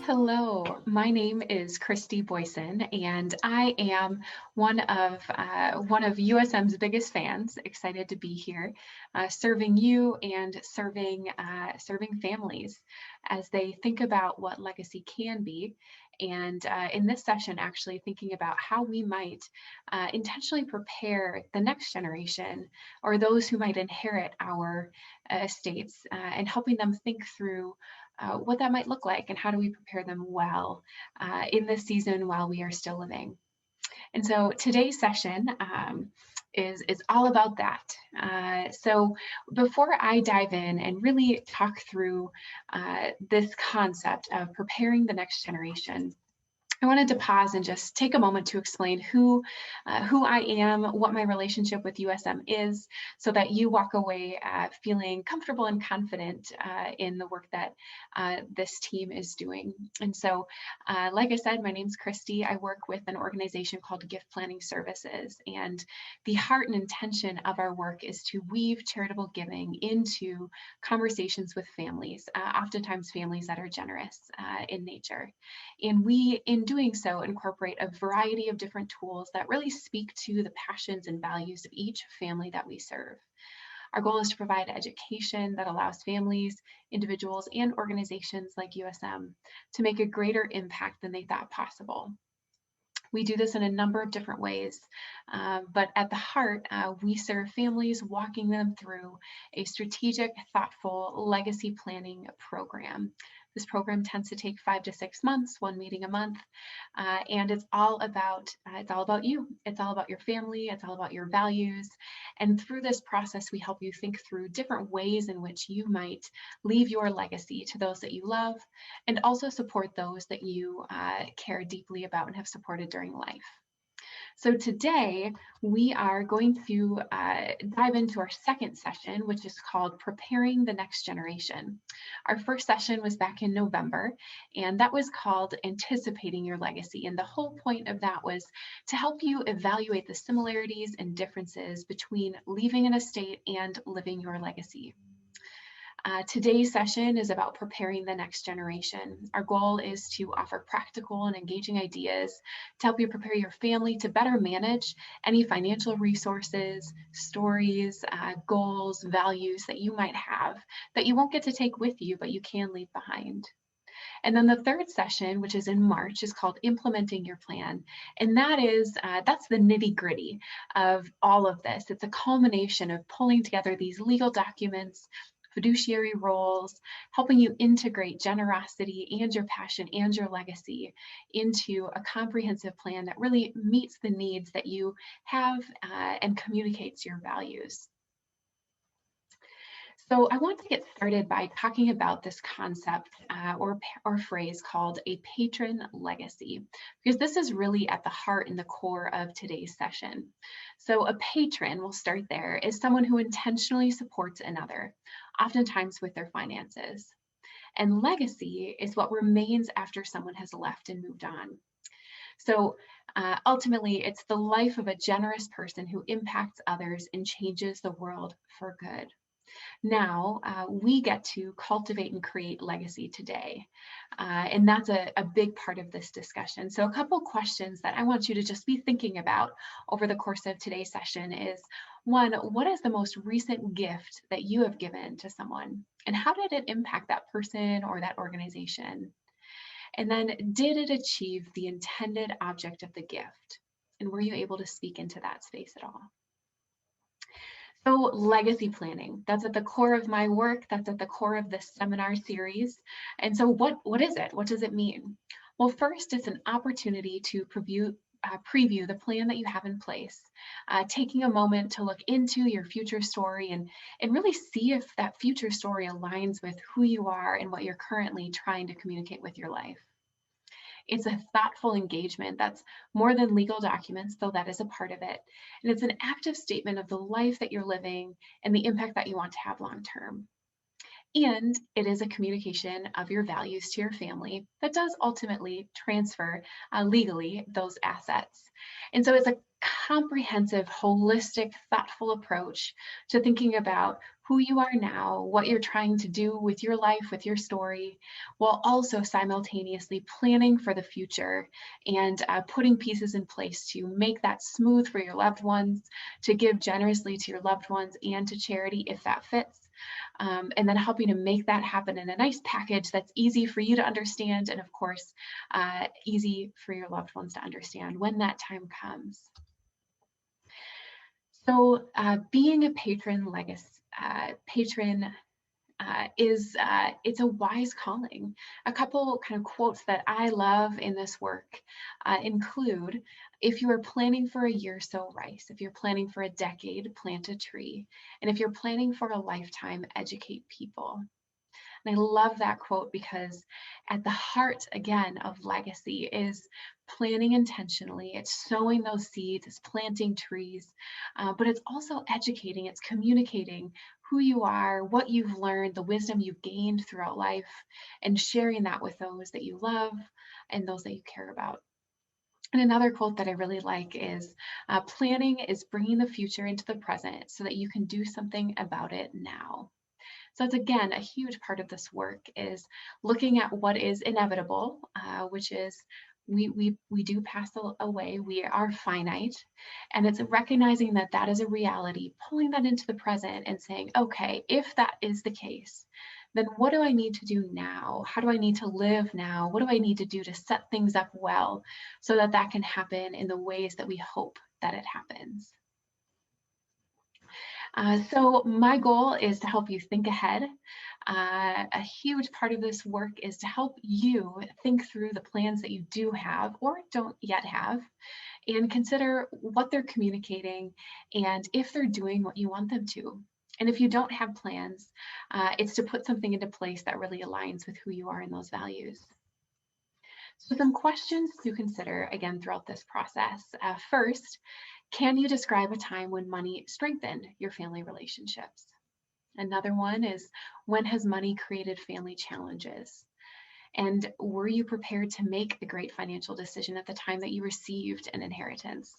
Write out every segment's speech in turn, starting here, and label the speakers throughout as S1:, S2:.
S1: Hello, my name is Christy Boysen, and I am one of USM's biggest fans. Excited to be here, serving you and serving families as they think about what legacy can be. And in this session, actually thinking about how we might intentionally prepare the next generation or those who might inherit our estates, and helping them think through what that might look like and how do we prepare them well in this season while we are still living. And so today's session is all about that. So before I dive in and really talk through this concept of preparing the next generation, I wanted to pause and just take a moment to explain who I am, what my relationship with USM is, so that you walk away feeling comfortable and confident in the work that this team is doing. And so, like I said, my name's Christy. I work with an organization called Gift Planning Services, and the heart and intention of our work is to weave charitable giving into conversations with families, oftentimes families that are generous in nature. And we, in doing so, incorporate a variety of different tools that really speak to the passions and values of each family that we serve. Our goal is to provide education that allows families, individuals, and organizations like USM to make a greater impact than they thought possible. We do this in a number of different ways, but at the heart, we serve families, walking them through a strategic, thoughtful legacy planning program. This program tends to take 5 to 6 months, one meeting a month, and it's all about you. It's all about your family. It's all about your values. And through this process, we help you think through different ways in which you might leave your legacy to those that you love, and also support those that you care deeply about and have supported during life. So today we are going to dive into our second session, which is called Preparing the Next Generation. Our first session was back in November, and that was called Anticipating Your Legacy. And the whole point of that was to help you evaluate the similarities and differences between leaving an estate and living your legacy. Today's session is about preparing the next generation. Our goal is to offer practical and engaging ideas to help you prepare your family to better manage any financial resources, stories, goals, values that you might have that you won't get to take with you, but you can leave behind. And then the third session, which is in March, is called Implementing Your Plan. And that's the nitty-gritty of all of this. It's a culmination of pulling together these legal documents, fiduciary roles, helping you integrate generosity and your passion and your legacy into a comprehensive plan that really meets the needs that you have and communicates your values. So I want to get started by talking about this concept or phrase called a patron legacy, because this is really at the heart and the core of today's session. So a patron, we'll start there, is someone who intentionally supports another, oftentimes with their finances. And legacy is what remains after someone has left and moved on. So ultimately, it's the life of a generous person who impacts others and changes the world for good. Now we get to cultivate and create legacy today. And that's a big part of this discussion. So a couple questions that I want you to just be thinking about over the course of today's session is, one, what is the most recent gift that you have given to someone? And how did it impact that person or that organization? And then, did it achieve the intended object of the gift? And were you able to speak into that space at all? So legacy planning, that's at the core of my work. That's at the core of this seminar series. And so what is it? What does it mean? Well, first, it's an opportunity to preview the plan that you have in place, taking a moment to look into your future story and really see if that future story aligns with who you are and what you're currently trying to communicate with your life. It's a thoughtful engagement that's more than legal documents, though that is a part of it. And it's an active statement of the life that you're living and the impact that you want to have long term. And it is a communication of your values to your family that does ultimately transfer legally those assets. And so it's a comprehensive, holistic, thoughtful approach to thinking about who you are now, what you're trying to do with your life, with your story, while also simultaneously planning for the future and putting pieces in place to make that smooth for your loved ones, to give generously to your loved ones and to charity if that fits. And then helping to make that happen in a nice package that's easy for you to understand, and of course, easy for your loved ones to understand when that time comes. So being a patron it's a wise calling. A couple kind of quotes that I love in this work include, if you are planning for a year, sow rice. If you're planning for a decade, plant a tree. And if you're planning for a lifetime, educate people. And I love that quote because at the heart, again, of legacy is planning intentionally. It's sowing those seeds, it's planting trees, but it's also educating, it's communicating who you are, what you've learned, the wisdom you've gained throughout life, and sharing that with those that you love and those that you care about. And another quote that I really like is, planning is bringing the future into the present so that you can do something about it now. So it's, again, a huge part of this work is looking at what is inevitable, which is we do pass away, we are finite, and it's recognizing that that is a reality, pulling that into the present and saying, okay, if that is the case, then what do I need to do now? How do I need to live now? What do I need to do to set things up well so that that can happen in the ways that we hope that it happens? So my goal is to help you think ahead. A huge part of this work is to help you think through the plans that you do have or don't yet have, and consider what they're communicating and if they're doing what you want them to. And if you don't have plans, it's to put something into place that really aligns with who you are and those values. So some questions to consider again throughout this process. First, can you describe a time when money strengthened your family relationships? Another one is, when has money created family challenges? And were you prepared to make the great financial decision at the time that you received an inheritance?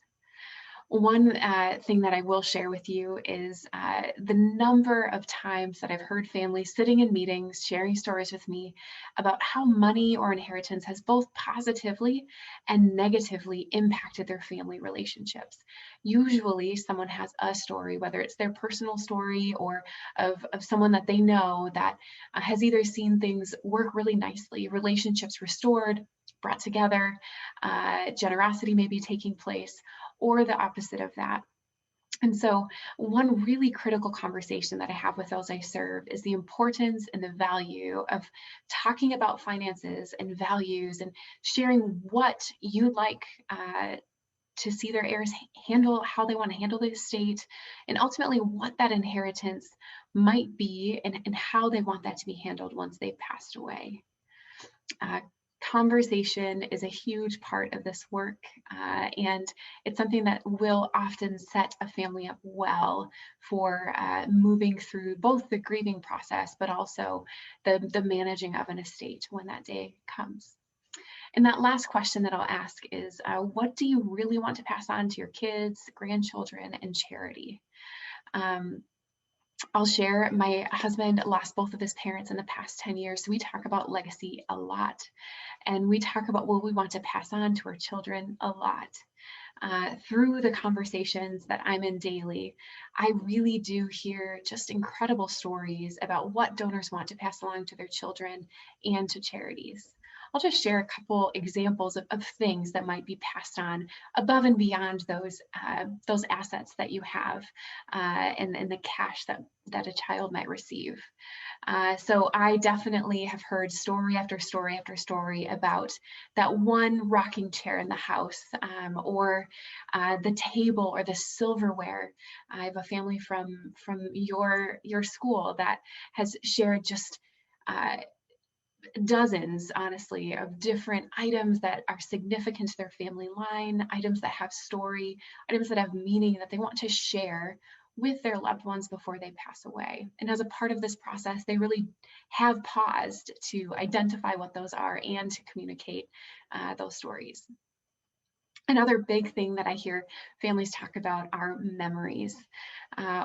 S1: One thing that I will share with you is the number of times that I've heard families sitting in meetings sharing stories with me about how money or inheritance has both positively and negatively impacted their family relationships. Usually someone has a story, whether it's their personal story or of someone that they know that has either seen things work really nicely, relationships restored, brought together, generosity may be taking place, or the opposite of that. And so one really critical conversation that I have with those I serve is the importance and the value of talking about finances and values and sharing what you'd like to see their heirs handle, how they want to handle the estate, and ultimately what that inheritance might be and how they want that to be handled once they've passed away. Conversation is a huge part of this work, and it's something that will often set a family up well for moving through both the grieving process, but also the managing of an estate when that day comes. And that last question that I'll ask is, what do you really want to pass on to your kids, grandchildren, and charity? I'll share, my husband lost both of his parents in the past 10 years, so we talk about legacy a lot. And we talk about what we want to pass on to our children a lot. Through the conversations that I'm in daily, I really do hear just incredible stories about what donors want to pass along to their children and to charities. I'll just share a couple examples of things that might be passed on above and beyond those assets that you have and the cash that a child might receive. So I definitely have heard story after story after story about that one rocking chair in the house, or the table or the silverware. I have a family from your school that has shared just dozens, honestly, of different items that are significant to their family line, items that have story, items that have meaning that they want to share with their loved ones before they pass away. And as a part of this process, they really have paused to identify what those are and to communicate those stories. Another big thing that I hear families talk about are memories.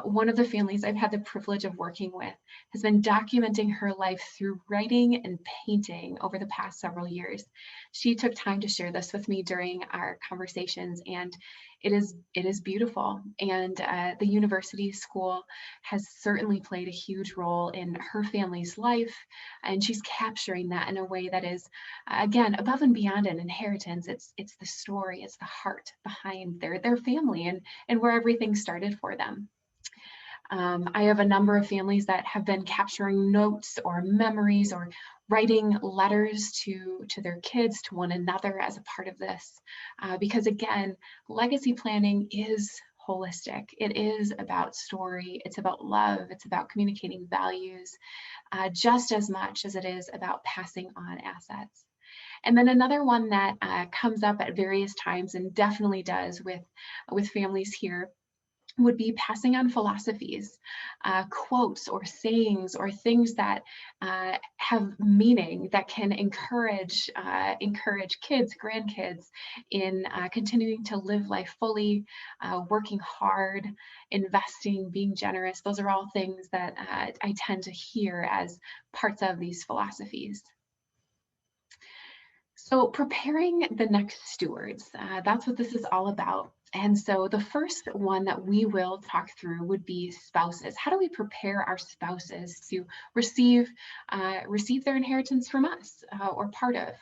S1: One of the families I've had the privilege of working with has been documenting her life through writing and painting over the past several years. She took time to share this with me during our conversations, and it is beautiful. And the university school has certainly played a huge role in her family's life, and she's capturing that in a way that is, again, above and beyond an inheritance. It's the story, it's the heart behind their family and where everything started for them. I have a number of families that have been capturing notes or memories or writing letters to their kids, to one another as a part of this. Because again, legacy planning is holistic. It is about story, it's about love, it's about communicating values, just as much as it is about passing on assets. And then another one that comes up at various times and definitely does with families here would be passing on philosophies, quotes or sayings or things that have meaning, that can encourage kids, grandkids in continuing to live life fully, working hard, investing, being generous. Those are all things that I tend to hear as parts of these philosophies. So preparing the next stewards, that's what this is all about. And so the first one that we will talk through would be spouses. How do we prepare our spouses to receive their inheritance from us, or part of?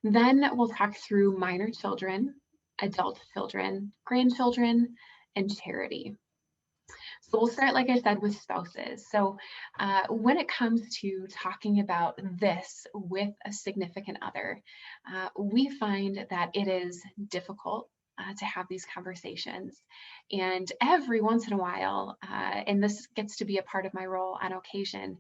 S1: Then we'll talk through minor children, adult children, grandchildren, and charity. So we'll start, like I said, with spouses. So when it comes to talking about this with a significant other, we find that it is difficult to have these conversations. And every once in a while, and this gets to be a part of my role on occasion,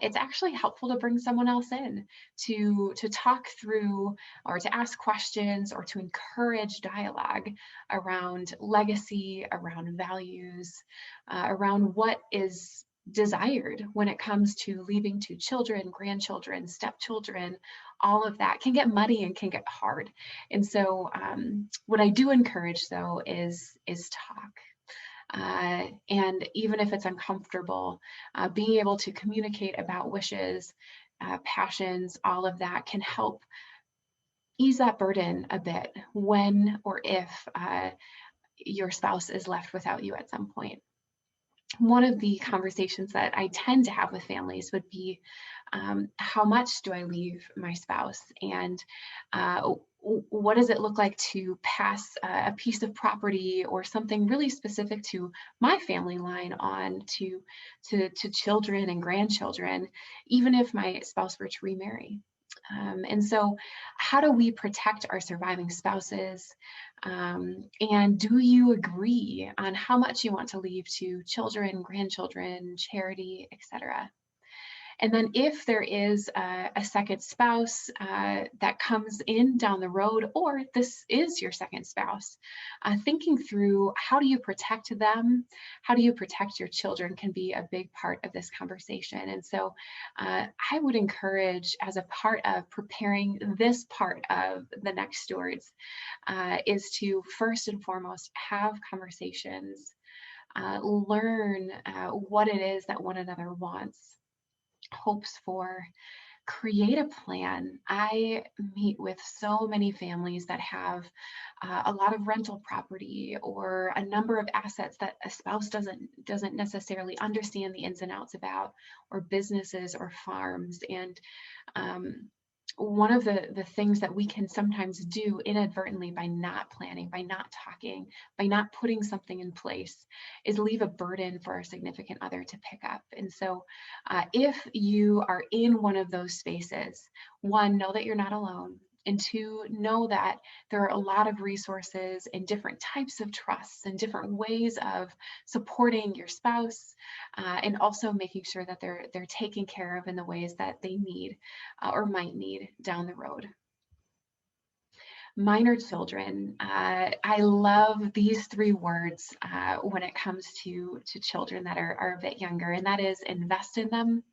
S1: it's actually helpful to bring someone else in to talk through or to ask questions or to encourage dialogue around legacy, around values, around what is desired when it comes to leaving to children, grandchildren, stepchildren. All of that can get muddy and can get hard. And so what I do encourage, though, is talk. And even if it's uncomfortable, being able to communicate about wishes, passions, all of that can help ease that burden a bit when or if your spouse is left without you at some point. One of the conversations that I tend to have with families would be, how much do I leave my spouse? And what does it look like to pass a piece of property or something really specific to my family line on to children and grandchildren, even if my spouse were to remarry? And so how do we protect our surviving spouses? And do you agree on how much you want to leave to children, grandchildren, charity, etc.? And then if there is a second spouse that comes in down the road, or this is your second spouse, thinking through how do you protect them, how do you protect your children can be a big part of this conversation. And so I would encourage, as a part of preparing this part of the next stewards, is to first and foremost have conversations, learn what it is that one another wants, hopes for, create a plan. I meet with so many families that have a lot of rental property or a number of assets that a spouse doesn't necessarily understand the ins and outs about, or businesses or farms. And one of the things that we can sometimes do inadvertently by not planning, by not talking, by not putting something in place, is leave a burden for our significant other to pick up. And so if you are in one of those spaces, one, know that you're not alone. And two, know that there are a lot of resources and different types of trusts and different ways of supporting your spouse, and also making sure that they're taken care of in the ways that they need or might need down the road. Minor children, I love these three words when it comes to children that are a bit younger, and that is invest in them,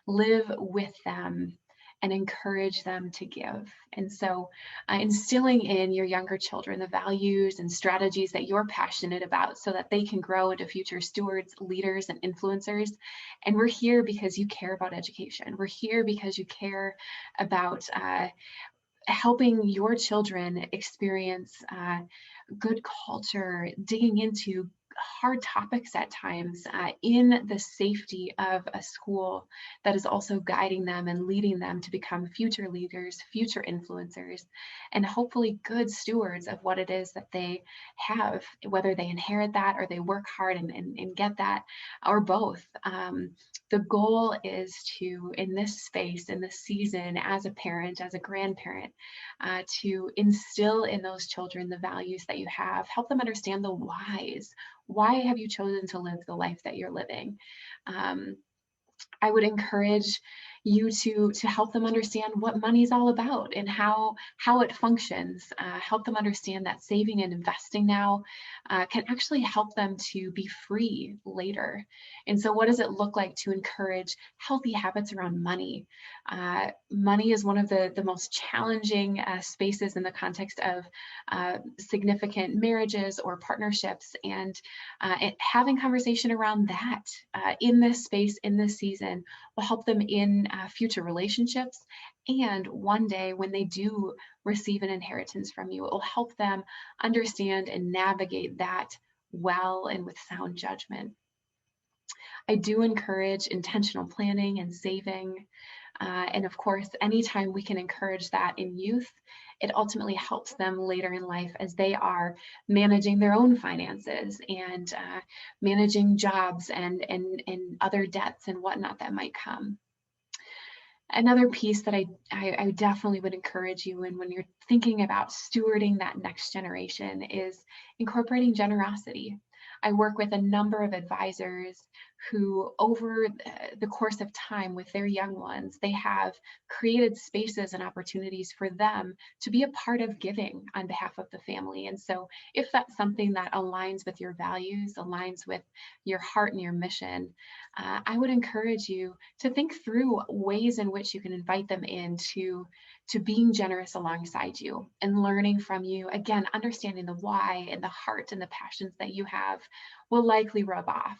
S1: live with them, and encourage them to give. And so instilling in your younger children the values and strategies that you're passionate about so that they can grow into future stewards, leaders, and influencers. And we're here because you care about education. We're here because you care about helping your children experience good culture, digging into hard topics at times in the safety of a school that is also guiding them and leading them to become future leaders, future influencers, and hopefully good stewards of what it is that they have, whether they inherit that or they work hard and get that, or both. The goal is to, in this space, in this season, as a parent, as a grandparent, to instill in those children the values that you have, help them understand the whys. Why have you chosen to live the life that you're living? I would encourage you to help them understand what money is all about and how it functions. Help them understand that saving and investing now can actually help them to be free later. And so what does it look like to encourage healthy habits around money? Money is one of the most challenging spaces in the context of significant marriages or partnerships, and having conversation around that in this space, in this season, will help them in future relationships. And one day when they do receive an inheritance from you, it will help them understand and navigate that well and with sound judgment. I do encourage intentional planning and saving. And of course, anytime we can encourage that in youth, it ultimately helps them later in life as they are managing their own finances and managing jobs and other debts and whatnot that might come. Another piece that I definitely would encourage you in when you're thinking about stewarding that next generation is incorporating generosity. I work with a number of advisors who, over the course of time with their young ones, they have created spaces and opportunities for them to be a part of giving on behalf of the family. And so if that's something that aligns with your values, aligns with your heart and your mission, I would encourage you to think through ways in which you can invite them into being generous alongside you and learning from you. Again, understanding the why and the heart and the passions that you have will likely rub off.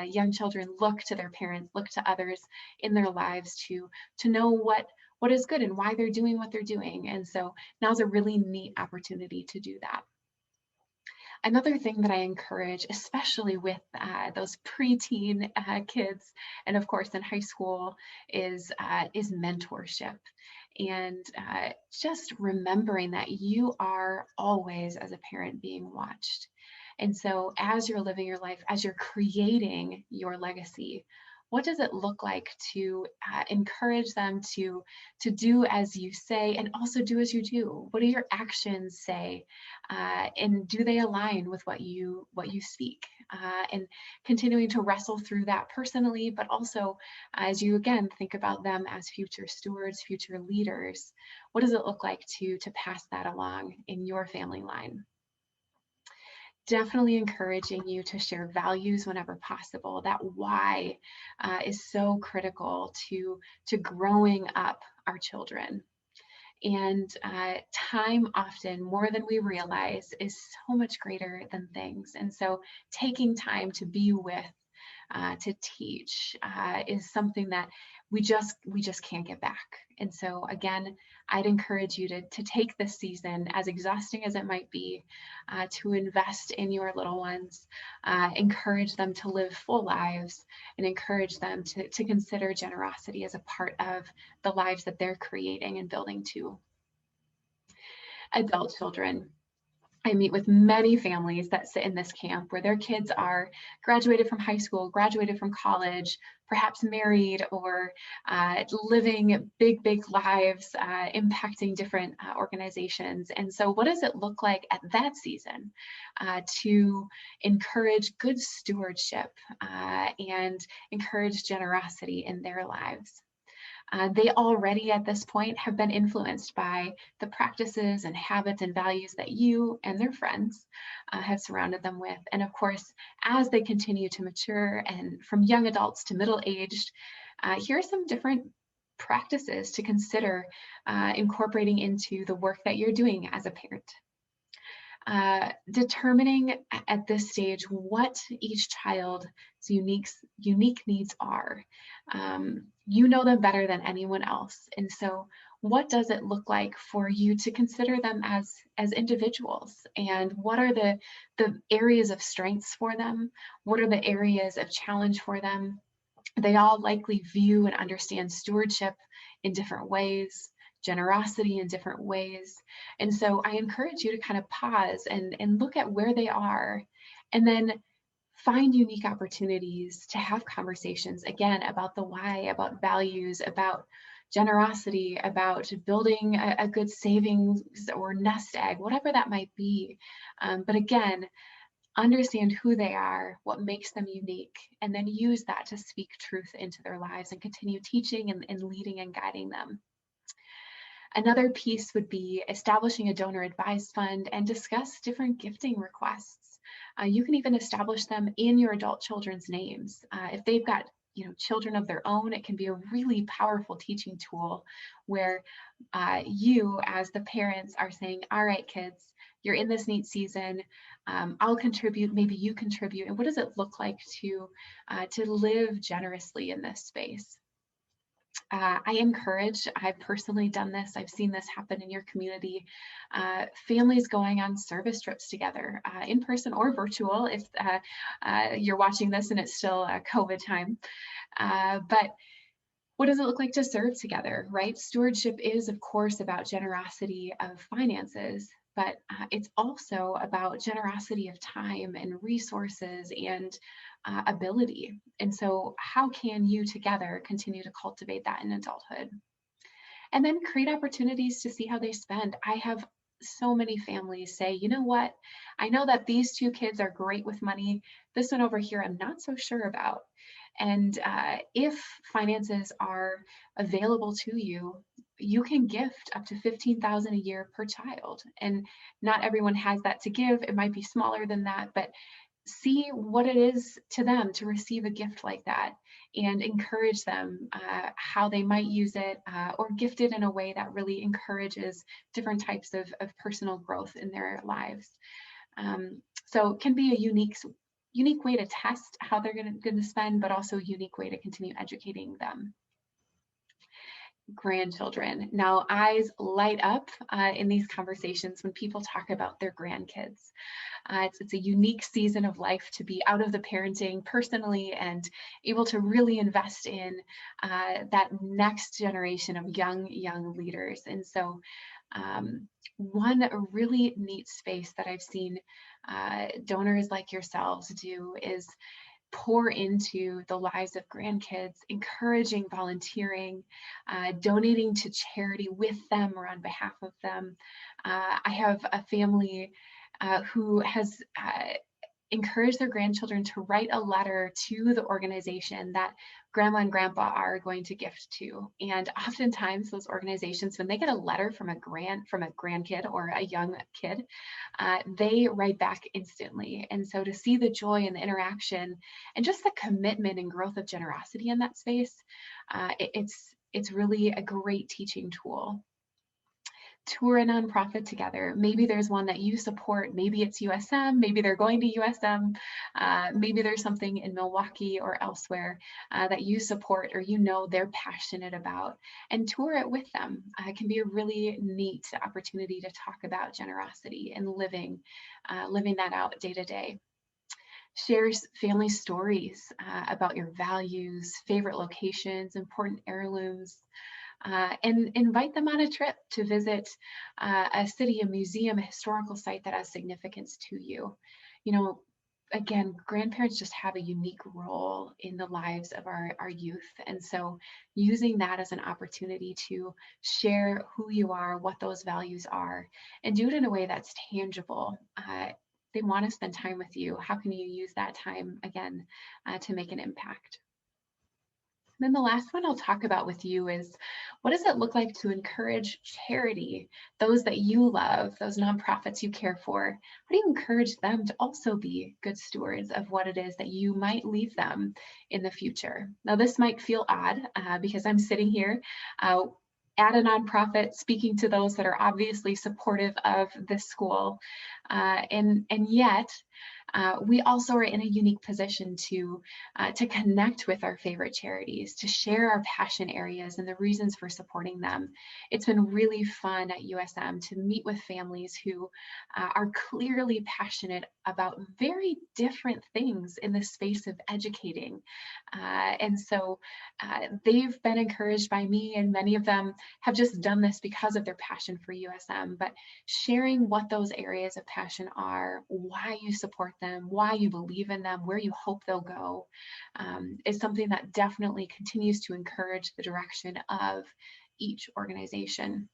S1: Young children look to their parents, look to others in their lives to know what is good and why they're doing what they're doing. And so now's a really neat opportunity to do that. Another thing that I encourage, especially with those preteen kids, and of course in high school, is mentorship. And just remembering that you are always, as a parent, being watched. And so as you're living your life, as you're creating your legacy, what does it look like to encourage them to do as you say and also do as you do? What do your actions say? And do they align with what you speak? And continuing to wrestle through that personally, but also as you again think about them as future stewards, future leaders, what does it look like to pass that along in your family line? Definitely encouraging you to share values whenever possible. That why is so critical to growing up our children. And time often, more than we realize, is so much greater than things. And so taking time to be with, to teach is something that we just can't get back. And so again, I'd encourage you to take this season, as exhausting as it might be, to invest in your little ones, encourage them to live full lives, and encourage them to consider generosity as a part of the lives that they're creating and building too. Adult children. I meet with many families that sit in this camp where their kids are graduated from high school, graduated from college, perhaps married, or living big lives, impacting different organizations. And so what does it look like at that season to encourage good stewardship and encourage generosity in their lives? They already at this point have been influenced by the practices and habits and values that you and their friends have surrounded them with. And of course, as they continue to mature and from young adults to middle-aged, here are some different practices to consider incorporating into the work that you're doing as a parent. Determining at this stage what each child's unique needs are. You know them better than anyone else. And so what does it look like for you to consider them as individuals? And what are the areas of strengths for them? What are the areas of challenge for them? They all likely view and understand stewardship in different ways, generosity in different ways. And so I encourage you to kind of pause and look at where they are, and then find unique opportunities to have conversations, again, about the why, about values, about generosity, about building a good savings or nest egg, whatever that might be. But again, understand who they are, what makes them unique, and then use that to speak truth into their lives and continue teaching and leading and guiding them. Another piece would be establishing a donor advised fund and discuss different gifting requests. You can even establish them in your adult children's names. If they've got children of their own, it can be a really powerful teaching tool where you as the parents are saying, all right, kids, you're in this neat season. I'll contribute, maybe you contribute. And what does it look like to live generously in this space? I've personally done this, I've seen this happen in your community, families going on service trips together, in person or virtual, if you're watching this and it's still COVID time. But what does it look like to serve together, right? Stewardship is, of course, about generosity of finances, but it's also about generosity of time and resources and ability. And so how can you together continue to cultivate that in adulthood? And then create opportunities to see how they spend. I have so many families say, you know what? I know that these two kids are great with money. This one over here, I'm not so sure about. And if finances are available to you, you can gift up to $15,000 a year per child. And not everyone has that to give. It might be smaller than that, but see what it is to them to receive a gift like that, and encourage them how they might use it, or gift it in a way that really encourages different types of personal growth in their lives. So it can be a unique way to test how they're going to spend, but also a unique way to continue educating them. Grandchildren. Now, eyes light up in these conversations when people talk about their grandkids. It's a unique season of life to be out of the parenting personally and able to really invest in that next generation of young leaders. And so one really neat space that I've seen donors like yourselves do is pour into the lives of grandkids, encouraging volunteering, donating to charity with them or on behalf of them. I have a family who has encouraged their grandchildren to write a letter to the organization that grandma and grandpa are going to gift to. And oftentimes those organizations, when they get a letter from a grandkid or a young kid, they write back instantly. And so to see the joy and the interaction and just the commitment and growth of generosity in that space, it's really a great teaching tool. Tour a nonprofit together. Maybe there's one that you support. Maybe it's USM. Maybe they're going to USM. Maybe there's something in Milwaukee or elsewhere that you support or they're passionate about, and tour it with them. It can be a really neat opportunity to talk about generosity and living that out day to day. Share family stories about your values, favorite locations, important heirlooms. And invite them on a trip to visit a city, a museum, a historical site that has significance to you. Again, grandparents just have a unique role in the lives of our youth. And so using that as an opportunity to share who you are, what those values are, and do it in a way that's tangible. They want to spend time with you. How can you use that time, again, to make an impact? Then the last one I'll talk about with you is, what does it look like to encourage charity, those that you love, those nonprofits you care for? How do you encourage them to also be good stewards of what it is that you might leave them in the future? Now, this might feel odd because I'm sitting here at a nonprofit speaking to those that are obviously supportive of this school, and yet we also are in a unique position to connect with our favorite charities, to share our passion areas and the reasons for supporting them. It's been really fun at USM to meet with families who are clearly passionate about very different things in the space of educating. And so they've been encouraged by me, and many of them have just done this because of their passion for USM. But sharing what those areas of passion are, why you support them, why you believe in them, where you hope they'll go, is something that definitely continues to encourage the direction of each organization.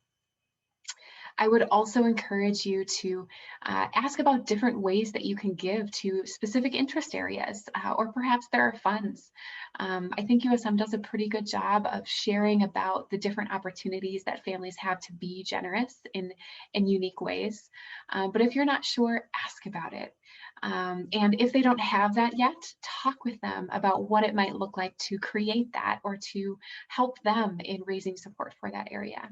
S1: I would also encourage you to ask about different ways that you can give to specific interest areas, or perhaps there are funds. I think USM does a pretty good job of sharing about the different opportunities that families have to be generous in unique ways. But if you're not sure, ask about it. And if they don't have that yet, talk with them about what it might look like to create that or to help them in raising support for that area.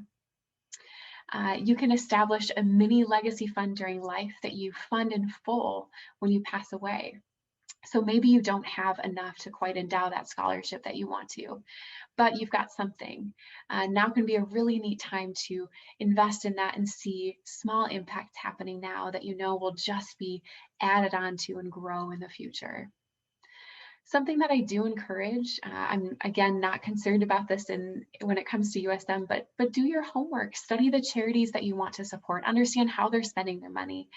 S1: You can establish a mini legacy fund during life that you fund in full when you pass away. So maybe you don't have enough to quite endow that scholarship that you want to, but you've got something. Now can be a really neat time to invest in that and see small impacts happening now that you know will just be added on to and grow in the future. Something that I do encourage, I'm again not concerned about this when it comes to USM, but do your homework, study the charities that you want to support, understand how they're spending their money,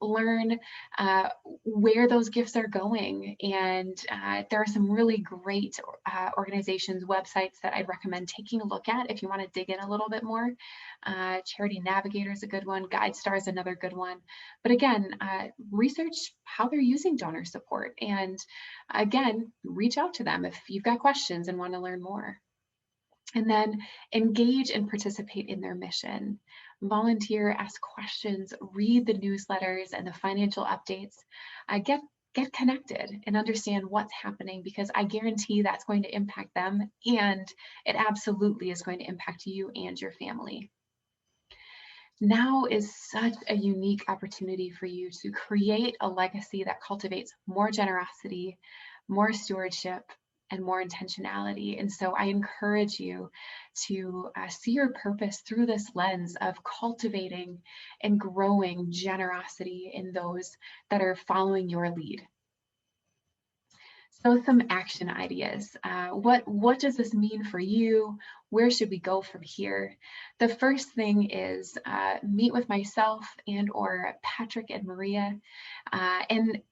S1: learn where those gifts are going. And there are some really great organizations, websites that I'd recommend taking a look at if you want to dig in a little bit more. Charity Navigator is a good one, GuideStar is another good one. But again, research how they're using donor support, and again, reach out to them if you've got questions and want to learn more. And then engage and participate in their mission. Volunteer, ask questions, read the newsletters and the financial updates. Get connected and understand what's happening, because I guarantee that's going to impact them, and it absolutely is going to impact you and your family. Now is such a unique opportunity for you to create a legacy that cultivates more generosity, more stewardship, and more intentionality. And so I encourage you to see your purpose through this lens of cultivating and growing generosity in those that are following your lead. So some action ideas. What does this mean for you? Where should we go from here? The first thing is meet with myself and or Patrick and Maria, and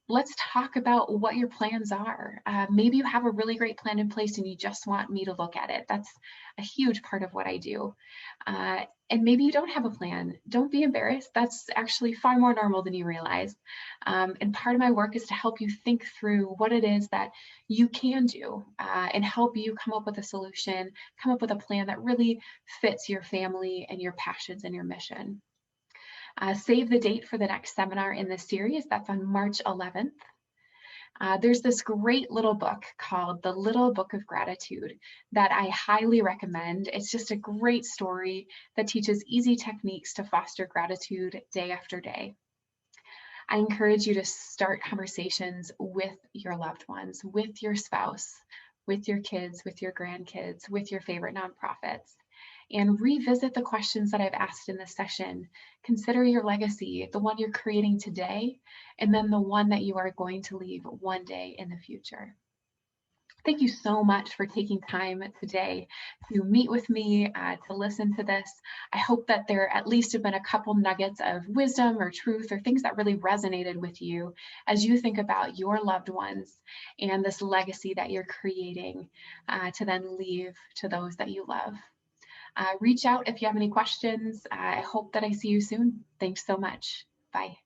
S1: let's talk about what your plans are. Maybe you have a really great plan in place and you just want me to look at it. That's a huge part of what I do. And maybe you don't have a plan. Don't be embarrassed. That's actually far more normal than you realize. And part of my work is to help you think through what it is that you can do and help you come up with a solution, come up with a plan that really fits your family and your passions and your mission. Save the date for the next seminar in this series. That's on March 11th. There's this great little book called The Little Book of Gratitude that I highly recommend. It's just a great story that teaches easy techniques to foster gratitude day after day. I encourage you to start conversations with your loved ones, with your spouse, with your kids, with your grandkids, with your favorite nonprofits, and revisit the questions that I've asked in this session. Consider your legacy, the one you're creating today, and then the one that you are going to leave one day in the future. Thank you so much for taking time today to meet with me, to listen to this. I hope that there at least have been a couple nuggets of wisdom or truth or things that really resonated with you as you think about your loved ones and this legacy that you're creating to then leave to those that you love. Reach out if you have any questions. I hope that I see you soon. Thanks so much. Bye.